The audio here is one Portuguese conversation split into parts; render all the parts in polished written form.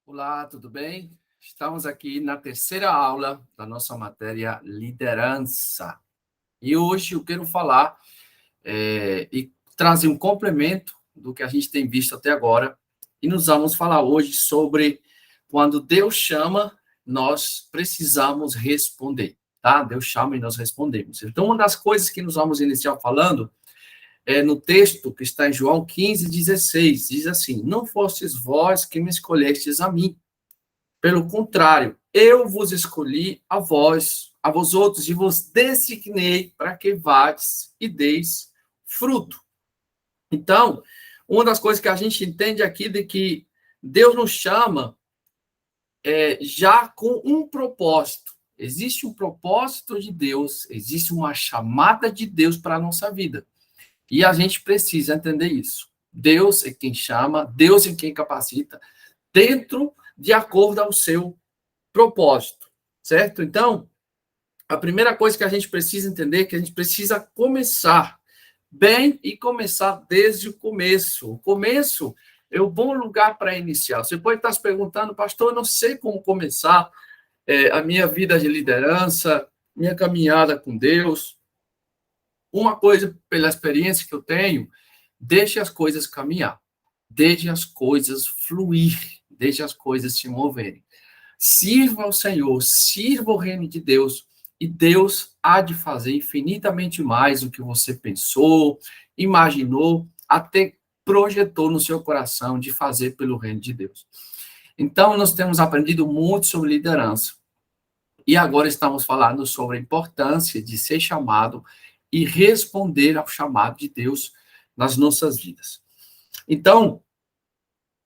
Olá, tudo bem? Estamos aqui na terceira aula da nossa matéria liderança. E hoje eu quero falar e trazer um complemento do que a gente tem visto até agora. E nós vamos falar hoje sobre quando Deus chama, nós precisamos responder, tá? Deus chama e nós respondemos. Então, uma das coisas que nós vamos iniciar falando é no texto que está em João 15:16, diz assim: Não fostes vós que me escolhestes a mim, pelo contrário, eu vos escolhi a vós outros, e vos designei para que vades e deis fruto. Então, uma das coisas que a gente entende aqui é que Deus nos chama já com um propósito. Existe um propósito de Deus, existe uma chamada de Deus para a nossa vida. E a gente precisa entender isso. Deus é quem chama, Deus é quem capacita, de acordo ao seu propósito, certo? Então, a primeira coisa que a gente precisa entender é que a gente precisa começar bem e começar desde o começo. O começo é o bom lugar para iniciar. Você pode estar se perguntando, pastor, eu não sei como começar a minha vida de liderança, minha caminhada com Deus. Uma coisa, pela experiência que eu tenho, deixe as coisas caminhar, deixe as coisas fluir, deixe as coisas se moverem. Sirva ao Senhor, sirva o reino de Deus, e Deus há de fazer infinitamente mais do que você pensou, imaginou, até projetou no seu coração de fazer pelo reino de Deus. Então, nós temos aprendido muito sobre liderança. E agora estamos falando sobre a importância de ser chamado e responder ao chamado de Deus nas nossas vidas. Então,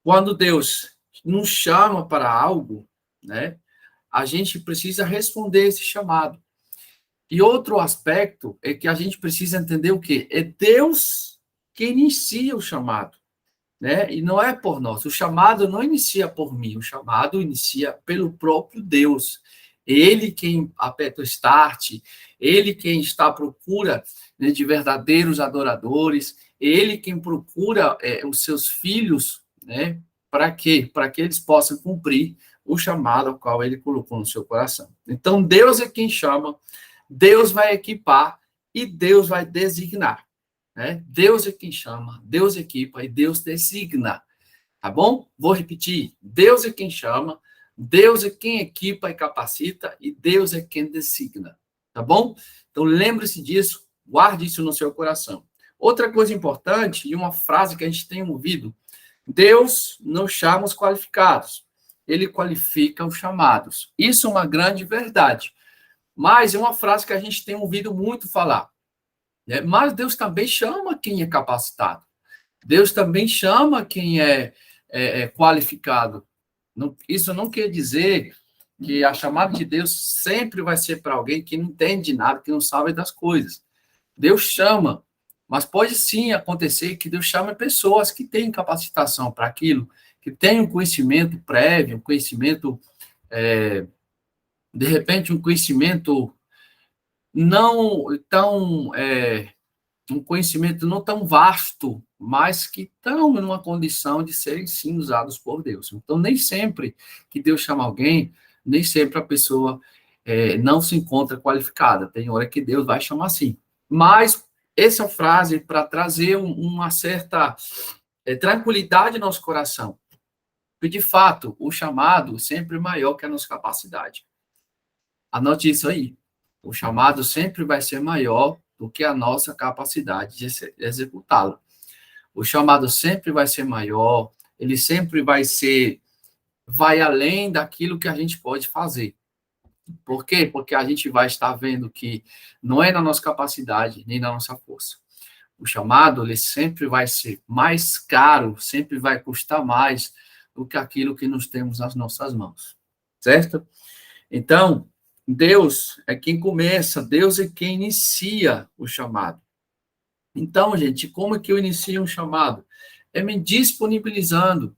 quando Deus nos chama para algo, né, a gente precisa responder esse chamado. E outro aspecto é que a gente precisa entender o quê? É Deus que inicia o chamado, né? E não é por nós. O chamado não inicia por mim, o chamado inicia pelo próprio Deus. Ele quem aperta o start, ele quem está à procura, né, de verdadeiros adoradores, ele quem procura os seus filhos, né? Para quê? Para que eles possam cumprir o chamado ao qual ele colocou no seu coração. Então, Deus é quem chama, Deus vai equipar e Deus vai designar, né? Deus é quem chama, Deus equipa e Deus designa, tá bom? Vou repetir, Deus é quem chama, Deus é quem equipa e capacita e Deus é quem designa, tá bom? Então, lembre-se disso, guarde isso no seu coração. Outra coisa importante, e uma frase que a gente tem ouvido, Deus não chama os qualificados, ele qualifica os chamados. Isso é uma grande verdade. Mas é uma frase que a gente tem ouvido muito falar, né? Mas Deus também chama quem é capacitado. Deus também chama quem é qualificado. Isso não quer dizer que a chamada de Deus sempre vai ser para alguém que não entende nada, que não sabe das coisas. Deus chama, mas pode sim acontecer que Deus chame pessoas que têm capacitação para aquilo, que têm um conhecimento prévio, um conhecimento, de repente, um conhecimento não tão, um conhecimento não tão vasto, mas que estão numa condição de serem, sim, usados por Deus. Então, nem sempre que Deus chama alguém, nem sempre a pessoa não se encontra qualificada. Tem hora que Deus vai chamar sim. Mas essa frase para trazer uma certa tranquilidade no nosso coração. Porque, de fato, o chamado sempre é maior que a nossa capacidade. Anote isso aí. O chamado sempre vai ser maior do que a nossa capacidade de executá-lo. O chamado sempre vai ser maior, ele sempre vai além daquilo que a gente pode fazer. Por quê? Porque a gente vai estar vendo que não é na nossa capacidade, nem na nossa força. O chamado, ele sempre vai ser mais caro, sempre vai custar mais do que aquilo que nós temos nas nossas mãos. Certo? Então, Deus é quem começa, Deus é quem inicia o chamado. Então, gente, como é que eu inicio um chamado? É me disponibilizando,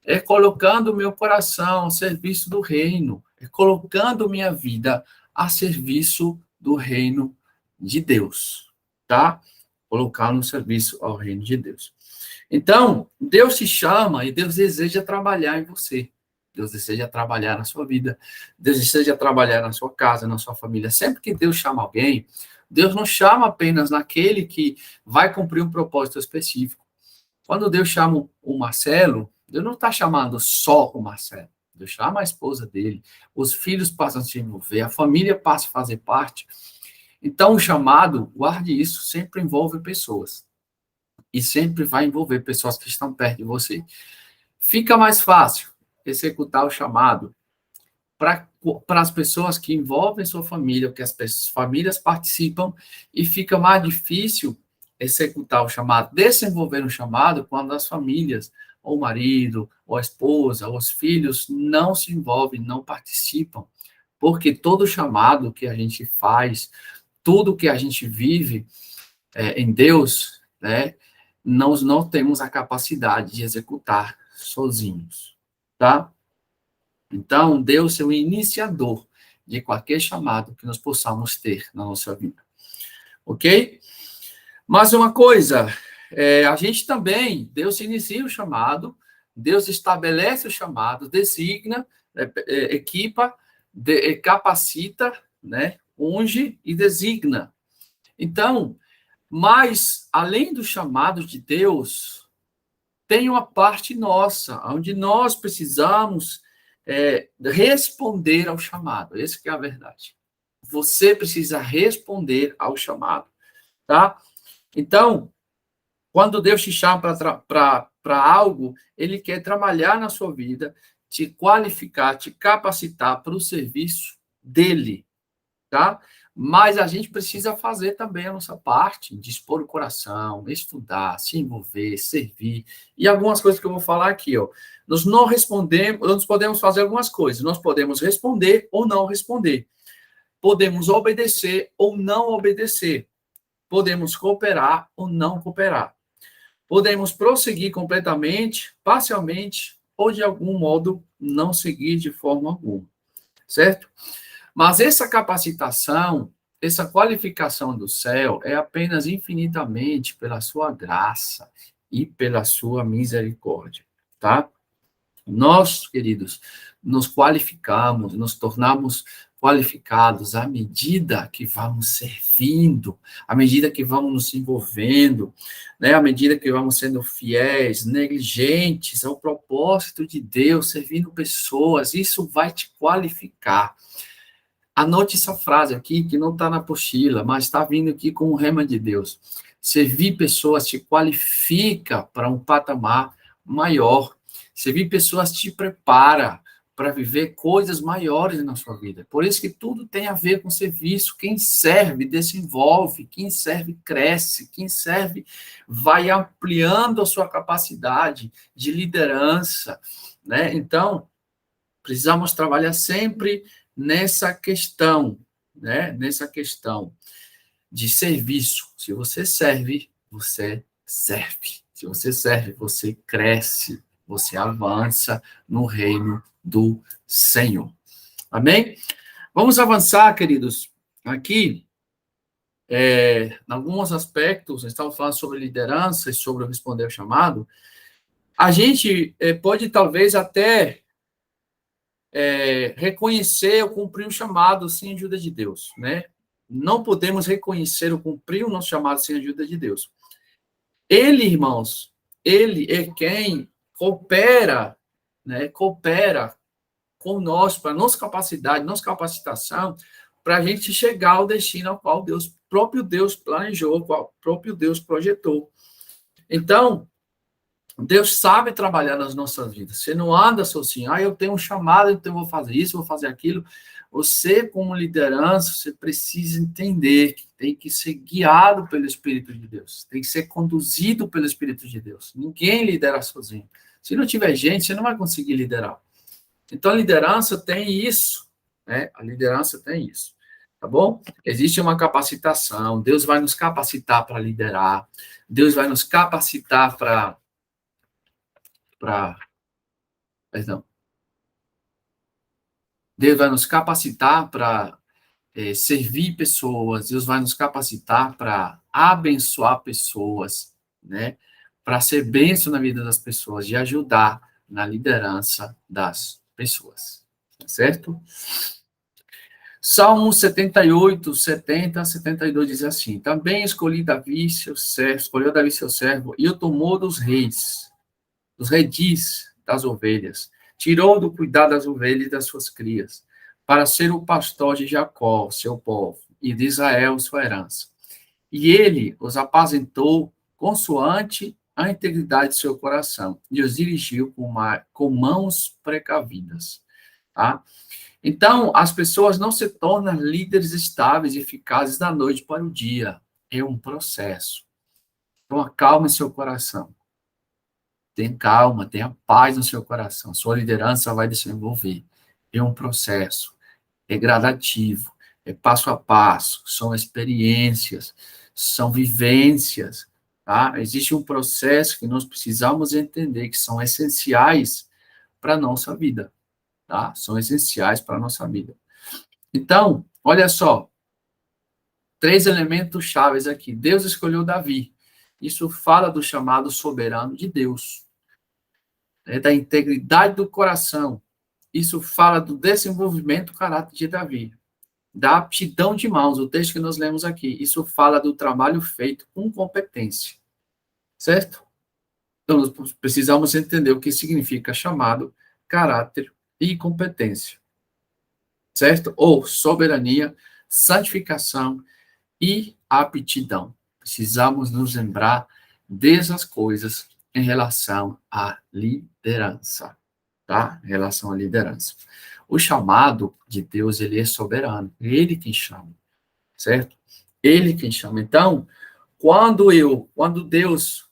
é colocando o meu coração ao serviço do reino, é colocando minha vida a serviço do reino de Deus, tá? Colocar no serviço ao reino de Deus. Então, Deus te chama e Deus deseja trabalhar em você. Deus deseja trabalhar na sua vida, Deus deseja trabalhar na sua casa, na sua família. Sempre que Deus chama alguém, Deus não chama apenas naquele que vai cumprir um propósito específico. Quando Deus chama o Marcelo, Deus não está chamando só o Marcelo. Deus chama a esposa dele, os filhos passam a se envolver, a família passa a fazer parte. Então, o chamado, guarde isso, sempre envolve pessoas. E sempre vai envolver pessoas que estão perto de você. Fica mais fácil executar o chamado para as pessoas que envolvem sua família, que as famílias participam, e fica mais difícil executar o chamado, desenvolver o chamado, quando as famílias, ou o marido, ou a esposa, ou os filhos não se envolvem, não participam, porque todo chamado que a gente faz, tudo que a gente vive em Deus, né, nós não temos a capacidade de executar sozinhos, tá? Então, Deus é o iniciador de qualquer chamado que nós possamos ter na nossa vida, ok? Mas uma coisa, a gente também, Deus inicia o chamado, Deus estabelece o chamado, designa, equipa, capacita, né, unge e designa. Então, mas, além do chamado de Deus, tem uma parte nossa, onde nós precisamos responder ao chamado. Essa que é a verdade. Você precisa responder ao chamado, tá? Então, quando Deus te chama para algo, Ele quer trabalhar na sua vida, te qualificar, te capacitar para o serviço dele, tá? Mas a gente precisa fazer também a nossa parte, dispor o coração, estudar, se envolver, servir. E algumas coisas que eu vou falar aqui, ó. Nós não respondemos, nós podemos fazer algumas coisas. Nós podemos responder ou não responder. Podemos obedecer ou não obedecer. Podemos cooperar ou não cooperar. Podemos prosseguir completamente, parcialmente, ou de algum modo não seguir de forma alguma. Certo? Mas essa capacitação, essa qualificação do céu é apenas infinitamente pela sua graça e pela sua misericórdia, tá? Nós, queridos, nos qualificamos, nos tornamos qualificados à medida que vamos servindo, à medida que vamos nos envolvendo, né? À medida que vamos sendo fiéis, negligentes ao propósito de Deus, servindo pessoas, isso vai te qualificar. Anote essa frase aqui, que não está na apostila, mas está vindo aqui com o rema de Deus. Servir pessoas te qualifica para um patamar maior. Servir pessoas te prepara para viver coisas maiores na sua vida. Por isso que tudo tem a ver com serviço. Quem serve, desenvolve. Quem serve, cresce. Quem serve, vai ampliando a sua capacidade de liderança, né? Então, precisamos trabalhar sempre nessa questão, né? Nessa questão de serviço. Se você serve, você serve. Se você serve, você cresce, você avança no reino do Senhor. Amém? Vamos avançar, queridos, aqui, em alguns aspectos, nós estamos falando sobre liderança e sobre responder ao chamado. A gente pode, talvez, até reconhecer ou cumprir o chamado sem a ajuda de Deus, né? Não podemos reconhecer ou cumprir o nosso chamado sem a ajuda de Deus. Ele, irmãos, ele é quem coopera, né? Coopera conosco, para nossa capacidade, nossa capacitação, para a gente chegar ao destino ao qual próprio Deus planejou, ao qual próprio Deus projetou. Então, Deus sabe trabalhar nas nossas vidas. Você não anda só assim, eu tenho um chamado, então eu vou fazer isso, vou fazer aquilo. Você, como liderança, você precisa entender que tem que ser guiado pelo Espírito de Deus, tem que ser conduzido pelo Espírito de Deus. Ninguém lidera sozinho. Se não tiver gente, você não vai conseguir liderar. Então, a liderança tem isso, né? A liderança tem isso, tá bom? Existe uma capacitação, Deus vai nos capacitar para liderar, Deus vai nos capacitar perdão. Deus vai nos capacitar para servir pessoas, Deus vai nos capacitar para abençoar pessoas, né? Para ser bênção na vida das pessoas, de ajudar na liderança das pessoas, certo? Salmo 78, 70 a 72 diz assim: Também escolhi Davi, seu servo, escolheu Davi, seu servo, e o tomou dos redis das ovelhas, tirou do cuidado das ovelhas e das suas crias, para ser o pastor de Jacó, seu povo, e de Israel, sua herança. E ele os apacentou consoante a integridade de seu coração, e os dirigiu com mãos precavidas. Tá? Então, as pessoas não se tornam líderes estáveis e eficazes da noite para o dia. É um processo. Então, acalme seu coração. Tenha calma, tenha paz no seu coração. Sua liderança vai desenvolver. É um processo. É gradativo. É passo a passo. São experiências. São vivências. Tá? Existe um processo que nós precisamos entender que são essenciais para a nossa vida. Tá? São essenciais para a nossa vida. Então, olha só, 3 elementos chaves aqui. Deus escolheu Davi. Isso fala do chamado soberano de Deus, da integridade do coração. Isso fala do desenvolvimento do caráter de Davi, da aptidão de mãos, o texto que nós lemos aqui. Isso fala do trabalho feito com competência, certo? Então, nós precisamos entender o que significa chamado, caráter e competência, certo? Ou soberania, santificação e aptidão. Precisamos nos lembrar dessas coisas em relação à liderança, tá? Em relação à liderança. O chamado de Deus, ele é soberano. Ele quem chama, certo? Ele quem chama. Então, quando Deus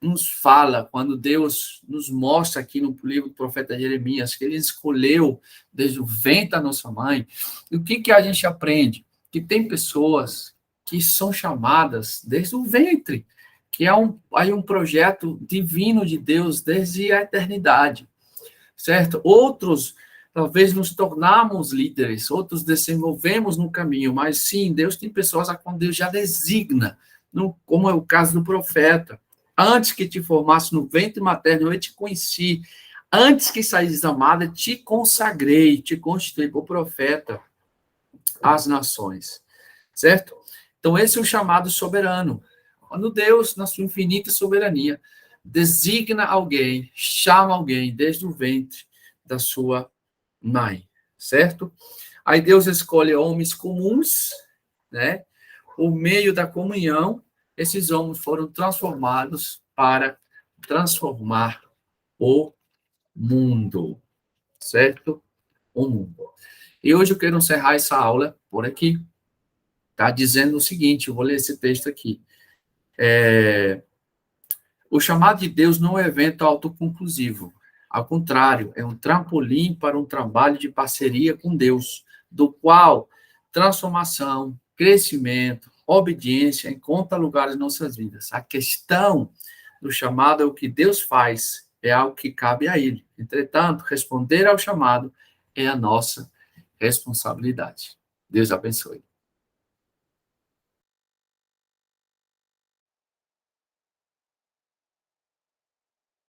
nos fala, quando Deus nos mostra aqui no livro do profeta Jeremias, que ele escolheu desde o ventre da nossa mãe, e o que a gente aprende? Que tem pessoas que são chamadas desde o ventre, que é um projeto divino de Deus desde a eternidade, certo? Outros, talvez nos tornamos líderes, outros desenvolvemos no caminho, mas sim, Deus tem pessoas a qual Deus já designa, como é o caso do profeta. Antes que te formasse no ventre materno, eu te conheci. Antes que saísse da madre, te consagrei, te constituí como profeta às nações. Certo? Então, esse é o chamado soberano. Quando Deus, na sua infinita soberania, designa alguém, chama alguém desde o ventre da sua mãe. Certo? Aí Deus escolhe homens comuns, né? Por meio da comunhão, esses homens foram transformados para transformar o mundo, certo? O mundo. E hoje eu quero encerrar essa aula por aqui, tá? Dizendo o seguinte, eu vou ler esse texto aqui. O chamado de Deus não é um evento autoconclusivo. Ao contrário, é um trampolim para um trabalho de parceria com Deus, do qual transformação, crescimento, obediência encontra lugar em nossas vidas. A questão do chamado é o que Deus faz, é algo que cabe a Ele. Entretanto, responder ao chamado é a nossa responsabilidade. Deus abençoe.